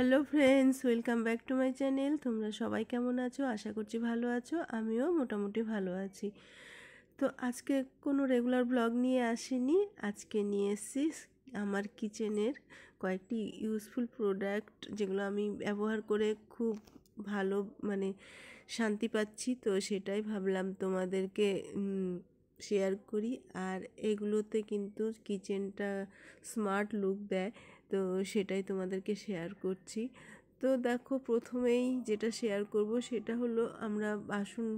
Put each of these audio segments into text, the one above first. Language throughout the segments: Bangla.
Hello friends, welcome back to my channel. তোমরা সবাই কেমন আছো? আশা করছি ভালো আছো। আমিও মোটামুটি ভালো আছি। তো আজকে কোনো রেগুলার ব্লগ নিয়ে আসিনি। আজকে নিয়ে এসেছি আমার কিচেনের কয়েকটি ইউজফুল প্রোডাক্ট, যেগুলো আমি ব্যবহার করে খুব ভালো শান্তি পাচ্ছি। তো সেটাই ভাবলাম তোমাদেরকে শেয়ার করি। আর এগুলোতে কিন্তু কিচেনটা স্মার্ট লুক দেয়, তো সেটাই তোমাদেরকে শেয়ার করছি। তো দেখো, প্রথমেই যেটা শেয়ার করব সেটা হলো, আমরা বাসন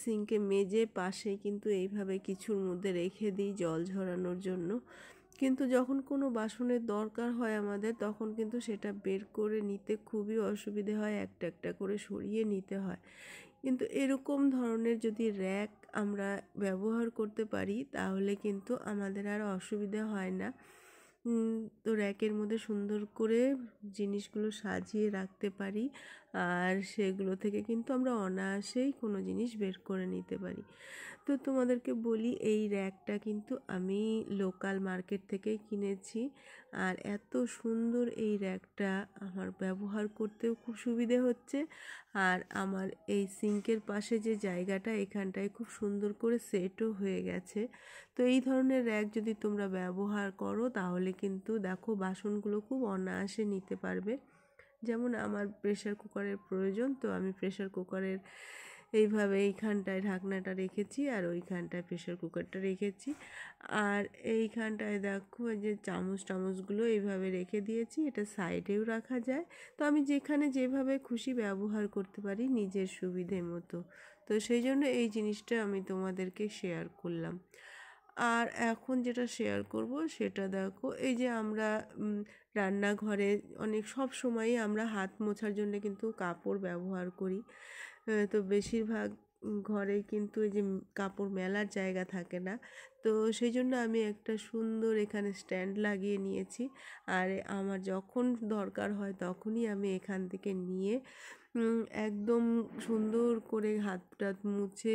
সিঙ্কে মেজে পাশে কিন্তু এইভাবে কিছুর মধ্যে রেখে দিই জল ঝরানোর জন্য। কিন্তু যখন কোনো বাসনের দরকার হয় আমাদের, তখন কিন্তু সেটা বের করে নিতে খুবই অসুবিধে হয়, একটা একটা করে সরিয়ে নিতে হয়। কিন্তু এরকম ধরনের যদি র্যাক আমরা ব্যবহার করতে পারি, তাহলে কিন্তু আমাদের আর অসুবিধা হয় না। তো র্যাকের মধ্যে সুন্দর করে জিনিসগুলো সাজিয়ে রাখতে পারি, আর সেগুলো থেকে কিন্তু আমরা অনায়াসেই কোনো জিনিস বের করে নিতে পারি। তো তোমাদেরকে বলি, এই র্যাকটা কিন্তু আমি লোকাল মার্কেট থেকেই কিনেছি। আর এত সুন্দর এই র্যাকটা, আমার ব্যবহার করতেও খুব সুবিধে হচ্ছে। আর আমার এই সিঙ্কের পাশে যে জায়গাটা, এখানটায় খুব সুন্দর করে সেটও হয়ে গেছে। তো এই ধরনের র্যাক যদি তোমরা ব্যবহার করো, তাহলে কিন্তু দেখো বাসনগুলো খুব অনায়াসে নিতে পারবে। যেমন আমার প্রেশার কুকারের প্রয়োজন, তো আমি প্রেশার কুকারের এইভাবে এইখানটায় ঢাকনাটা রেখেছি, আর ওইখানটায় প্রেশার কুকারটা রেখেছি। আর এইখানটায় দেখো যে চামচগুলো এইভাবে রেখে দিয়েছি, এটা সাইডেও রাখা যায়। তো আমি যেখানে যেভাবে খুশি ব্যবহার করতে পারি নিজের সুবিধে মতো। তো সেই জন্য এই জিনিসটা আমি তোমাদেরকে শেয়ার করলাম। আর এখন যেটা শেয়ার করব সেটা দেখো, এই যে আমরা রান্নাঘরে সব সময়ই আমরা হাত মোছার জন্য কিন্তু কাপড় ব্যবহার করি। তো বেশিরভাগ ঘরেই কিন্তু এই যে কাপড় মেলার জায়গা থাকে না। তো সেই জন্য আমি একটা সুন্দর এখানে স্ট্যান্ড লাগিয়ে নিয়েছি। আর আমার যখন দরকার হয় তখনই আমি এখান থেকে নিয়ে একদম সুন্দর করে হাত টাত মুছে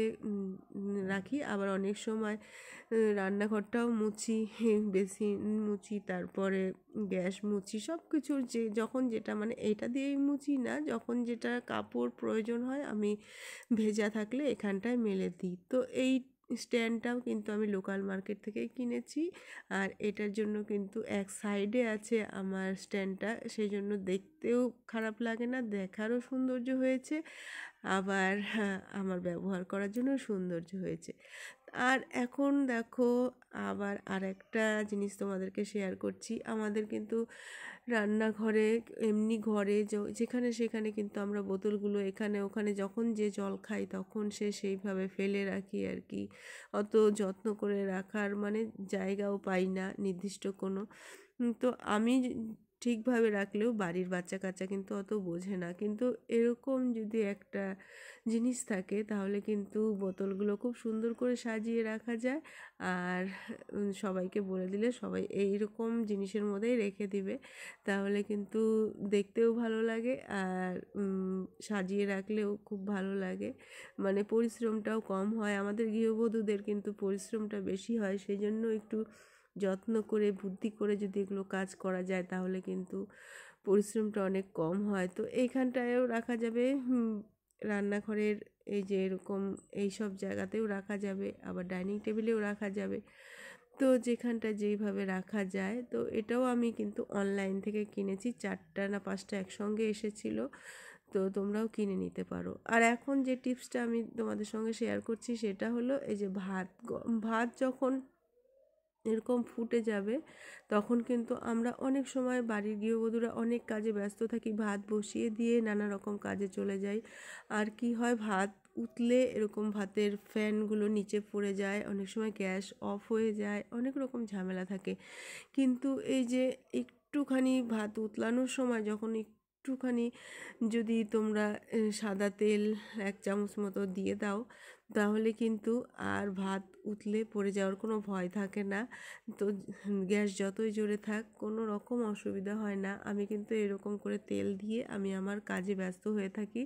রাখি। আবার অনেক সময় রান্নাঘরটাও মুছি, বেসিন মুছি, তারপরে গ্যাস মুছি, সব কিছুর যখন যেটা এইটা দিয়েই মুছি না, যখন যেটা কাপড় প্রয়োজন হয় আমি ভেজা থাকলে এখানটায় মেলে দিই। তো এই স্ট্যান্ডটাও কিন্তু আমি লোকাল মার্কেট থেকেই কিনেছি। আর এটার জন্য কিন্তু এক সাইডে আছে আমার স্ট্যান্ডটা, সেই জন্য দেখতেও খারাপ লাগে না, দেখারও সৌন্দর্য হয়েছে। আবার আমার ব্যবহার করার জন্য সৌন্দর্য হয়েছে। আর এখন দেখো, আবার আরেকটা জিনিস তোমাদেরকে শেয়ার করছি। আমাদের কিন্তু রান্নাঘরে, এমনি ঘরে যেখানে সেখানে কিন্তু আমরা বোতলগুলো এখানে ওখানে যখন যে জল খাই তখন সেইভাবে ফেলে রাখি আর কি। অত যত্ন করে রাখার জায়গাও পাই না নির্দিষ্ট কোনো। তো আমি ঠিকভাবে রাখলেও বাড়ির বাচ্চা কাচ্চা কিন্তু অত বোঝে না। কিন্তু এরকম যদি একটা জিনিস থাকে, তাহলে কিন্তু বোতলগুলো খুব সুন্দর করে সাজিয়ে রাখা যায়। আর সবাইকে বলে দিলে সবাই এইরকম জিনিসের মধ্যেই রেখে দিবে, তাহলে কিন্তু দেখতেও ভালো লাগে, আর সাজিয়ে রাখলেও খুব ভালো লাগে। পরিশ্রমটাও কম হয়। আমাদের গৃহবধূদের কিন্তু পরিশ্রমটা বেশি হয়, সেই জন্য একটু যত্ন করে বুদ্ধি করে যদি এগুলো কাজ করা যায়, তাহলে কিন্তু পরিশ্রমটা অনেক কম হয়। তো এইখানটায়ও রাখা যাবে, রান্নাঘরের এই যে এরকম এইসব জায়গাতেও রাখা যাবে, আবার ডাইনিং টেবিলেও রাখা যাবে। তো যেখানটা যেইভাবে রাখা যায়। তো এটাও আমি কিন্তু অনলাইন থেকে কিনেছি, 4টা না 5টা একসঙ্গে এসেছিলো। তো তোমরাও কিনে নিতে পারো। আর এখন যে টিপসটা আমি তোমাদের সঙ্গে শেয়ার করছি সেটা হলো, এই যে ভাত যখন এরকম ফুটে যাবে, তখন কিন্তু আমরা অনেক সময় বাড়ির গৃহবধূরা অনেক কাজে ব্যস্ত থাকি, ভাত বসিয়ে দিয়ে নানা রকম কাজে চলে যাই। আর কি হয়, ভাত উতলে এরকম ভাতের ফ্যানগুলো নিচে পড়ে যায়, অনেক সময় গ্যাস অফ হয়ে যায়, অনেক রকম ঝামেলা থাকে। কিন্তু এই যে একটুখানি ভাত উতলানোর সময় যখন একটুখানি যদি তোমরা সাদা তেল 1 চামচ মতো দিয়ে দাও, তাহলে কিন্তু আর ভাত উতলে পড়ে যাওয়ার কোনো ভয় থাকে না। তো গ্যাস যতই জোরে থাক, কোনো রকম অসুবিধা হয় না। আমি কিন্তু এরকম করে তেল দিয়ে আমি আমার কাজে ব্যস্ত হয়ে থাকি,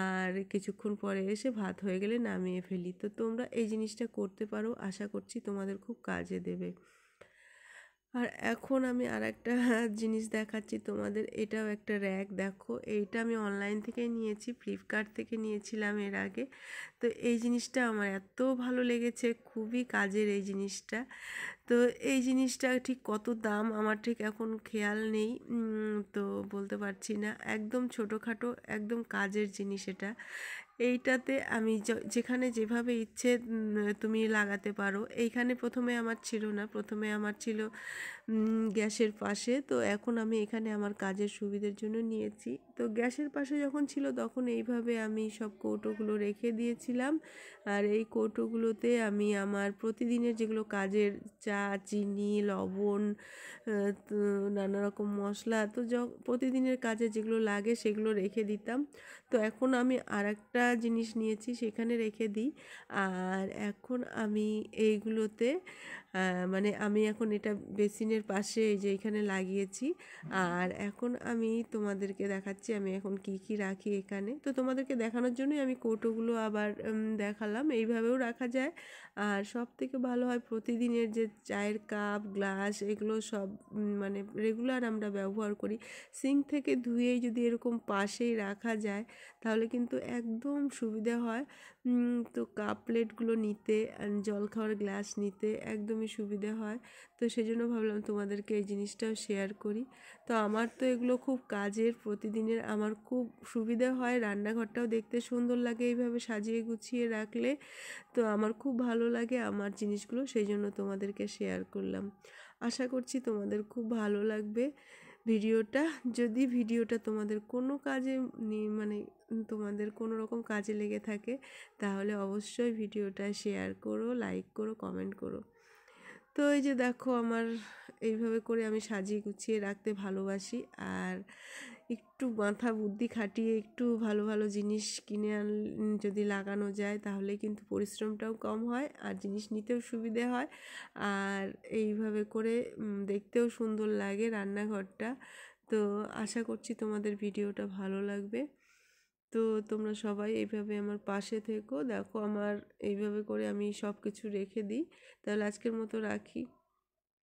আর কিছুক্ষণ পরে এসে ভাত হয়ে গেলে নামিয়ে ফেলি। তো তোমরা এই জিনিসটা করতে পারো, আশা করছি তোমাদের খুব কাজে দেবে। আর এখন আমি আরেকটা জিনিস দেখাচ্ছি তোমাদের। এটাও একটা র্যাক, দেখো এইটা আমি অনলাইন থেকে নিয়েছি, ফ্লিপকার্ট থেকে নিয়েছিলাম এর আগে। তো এই জিনিসটা আমার এত ভালো লেগেছে, খুবই কাজের এই জিনিসটা। তো এই জিনিসটা ঠিক কত দাম আমার ঠিক এখন খেয়াল নেই, তো বলতে পারছি না। একদম ছোটোখাটো একদম কাজের জিনিস এটা। এইটাতে আমি যেখানে যেভাবে ইচ্ছে তুমি লাগাতে পারো। এইখানে প্রথমে আমার ছিল না, প্রথমে আমার ছিল গ্যাসের পাশে। তো এখন আমি এখানে আমার কাজের সুবিধার জন্য নিয়েছি। তো গ্যাসের পাশে যখন ছিল তখন এইভাবে আমি সব কৌটোগুলো রেখে দিয়েছিলাম। আর এই কৌটোগুলোতে আমি আমার প্রতিদিনের যেগুলো কাজের, চা, চিনি, লবণ, তো নানা রকম মশলা, তো প্রতিদিনের কাজে যেগুলো লাগে সেগুলো রেখে দিতাম। তো এখন আমি আরেকটা জিনিস নিয়েছি, সেখানে রেখে দিই। আর এখন আমি এইগুলোতে মানে আমি এখন এটা বেসিনের পাশে এই যে এখানে লাগিয়েছি। আর এখন আমি তোমাদেরকে দেখাচ্ছি আমি এখন কি কি রাখি এখানে। তো তোমাদেরকে দেখানোর জন্যই আমি কৌটোগুলো আবার দেখালাম। এইভাবেও রাখা যায়। আর সব থেকে ভালো হয় প্রতিদিনের যে চায়ের কাপ, গ্লাস, এগুলো সব মানে রেগুলার আমরা ব্যবহার করি, সিঙ্ক থেকে ধুয়েই যদি এরকম পাশেই রাখা যায় তাহলে কিন্তু একদম সুবিধা হয়। তো কাপ প্লেটগুলো নিতে, জল খাওয়ার গ্লাস নিতে একদমই সুবিধা হয়। তো সেজন্য ভাবলাম তোমাদেরকে এই জিনিসটাও শেয়ার করি। তো আমার তো এগুলো খুব কাজের, প্রতিদিনের আমার খুব সুবিধা হয়। রান্নাঘরটাও দেখতে সুন্দর লাগে এইভাবে সাজিয়ে গুছিয়ে রাখলে। তো আমার খুব ভালো লাগে আমার জিনিসগুলো, সেই জন্য তোমাদেরকে শেয়ার করলাম। আশা করছি তোমাদের খুব ভালো লাগবে ভিডিওটা। যদি ভিডিওটা তোমাদের কোনো কাজে মানে তোমাদের কোনো রকম কাজে লেগে থাকে তাহলে অবশ্যই ভিডিওটা শেয়ার করো, লাইক করো, কমেন্ট করো। তো এই যে দেখো আমার এইভাবে করে আমি সাজিয়ে গুছিয়ে রাখতে ভালোবাসি। আর একটু মাথা বুদ্ধি খাটিয়ে একটু ভালো ভালো জিনিস কিনে যদি লাগানো যায় তাহলে কিন্তু পরিশ্রমটাও কম হয় আর জিনিস নিতেও সুবিধে হয়। আর এইভাবে করে দেখতেও সুন্দর লাগে রান্নাঘরটা। তো আশা করছি তোমাদের ভিডিওটা ভালো লাগবে। তো তোমরা সবাই এইভাবে আমার পাশে থেকো। দেখো আমার এইভাবে করে আমি সব কিছু রেখে দিই। তাহলে আজকের মতো রাখি।